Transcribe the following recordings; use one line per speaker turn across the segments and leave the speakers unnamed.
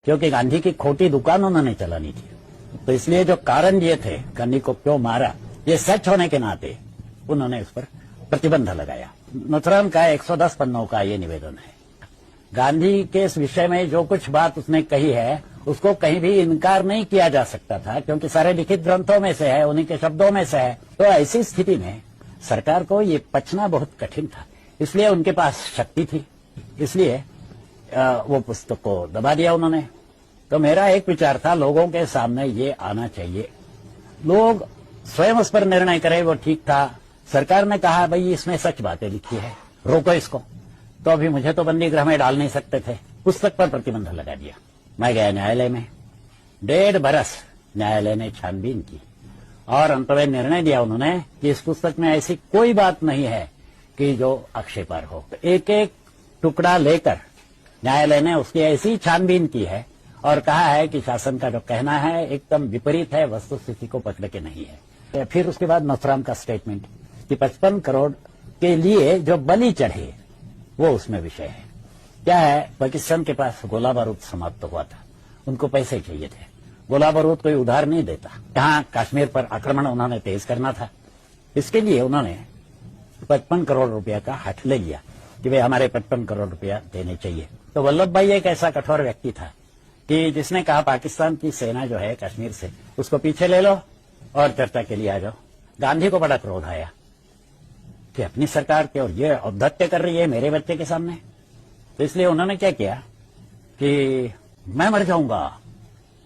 क्योंकि गांधी की खोटी दुकान उन्होंने चलानी थी। तो इसलिए जो कारण ये थे गांधी को क्यों मारा, ये सच होने के नाते उन्होंने उस पर प्रतिबंध लगाया। नथुराम का 110 पन्नों का ये निवेदन है। गांधी के इस विषय में जो कुछ बात उसने कही है उसको कहीं भी इनकार नहीं किया जा सकता था, क्योंकि सारे लिखित ग्रंथों में से है, उन्हीं के शब्दों में से है। तो ऐसी स्थिति में सरकार को ये पचना बहुत कठिन था, इसलिए उनके पास शक्ति थी, इसलिए वो पुस्तक को दबा दिया उन्होंने। तो मेरा एक विचार था, लोगों के सामने ये आना चाहिए, लोग स्वयं उस पर निर्णय करें, वो ठीक था। सरकार ने कहा भाई इसमें सच बातें लिखी है, रोको इसको। तो अभी मुझे तो बंदी गृह में डाल नहीं सकते थे, पुस्तक पर प्रतिबंध लगा दिया। मैं गया न्यायालय में, 1.5 बरस न्यायालय ने छानबीन की और अंत में निर्णय दिया उन्होंने कि इस पुस्तक में ऐसी कोई बात नहीं है कि जो आक्षेपार्ह हो। एक एक टुकड़ा लेकर न्यायालय ने उसकी ऐसी छानबीन की है और कहा है कि शासन का जो कहना है एकदम विपरीत है, वस्तुस्थिति को पकड़ के नहीं है। फिर उसके बाद नथुराम का स्टेटमेंट कि 55 करोड़ के लिए जो बलि चढ़े वो उसमें विषय है। क्या है, पाकिस्तान के पास गोला बारूद समाप्त हुआ था, उनको पैसे चाहिए थे, गोला बारूद कोई उधार नहीं देता। यहाँ कश्मीर पर आक्रमण उन्होंने तेज करना था, इसके लिए उन्होंने 55 करोड़ रुपया का हट ले लिया कि वे हमारे 55 करोड़ रुपया देने चाहिए। तो वल्लभ भाई एक ऐसा कठोर व्यक्ति था कि जिसने कहा पाकिस्तान की सेना जो है कश्मीर से उसको पीछे ले लो और चर्चा के लिए आ जाओ। गांधी को बड़ा क्रोध आया कि अपनी सरकार की और ये औद्धत्य कर रही है मेरे बच्चे के सामने। तो इसलिए उन्होंने क्या किया कि मैं मर जाऊंगा,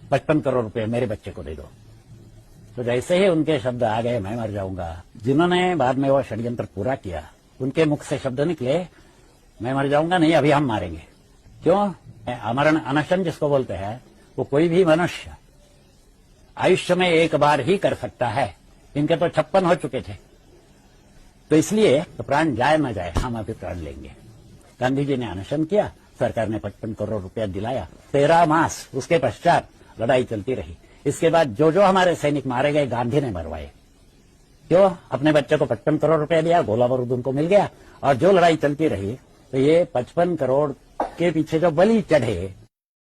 55 करोड़ रुपए मेरे बच्चे को दे दो। तो जैसे ही उनके शब्द आ गए मैं मर जाऊंगा, जिन्होंने बाद में वो षड्यंत्र पूरा किया उनके मुख से शब्द निकले मैं मर जाऊंगा नहीं, अभी हम मारेंगे। क्यों? आमरण अनशन जिसको बोलते हैं वो कोई भी मनुष्य आयुष्य में एक बार ही कर सकता है, इनके तो 56 हो चुके थे। तो इसलिए तो प्राण जाए न जाए हम अभी प्राण लेंगे। गांधी जी ने अनशन किया, सरकार ने 55 करोड़ रुपया दिलाया। 13 मास उसके पश्चात लड़ाई चलती रही। इसके बाद जो जो हमारे सैनिक मारे गए गांधी ने मरवाए। क्यों? अपने बच्चे को 55 करोड़ रुपया दिया, गोला बारूद उनको मिल गया और जो लड़ाई चलती रही। तो ये 55 करोड़ के पीछे जो बलि चढ़े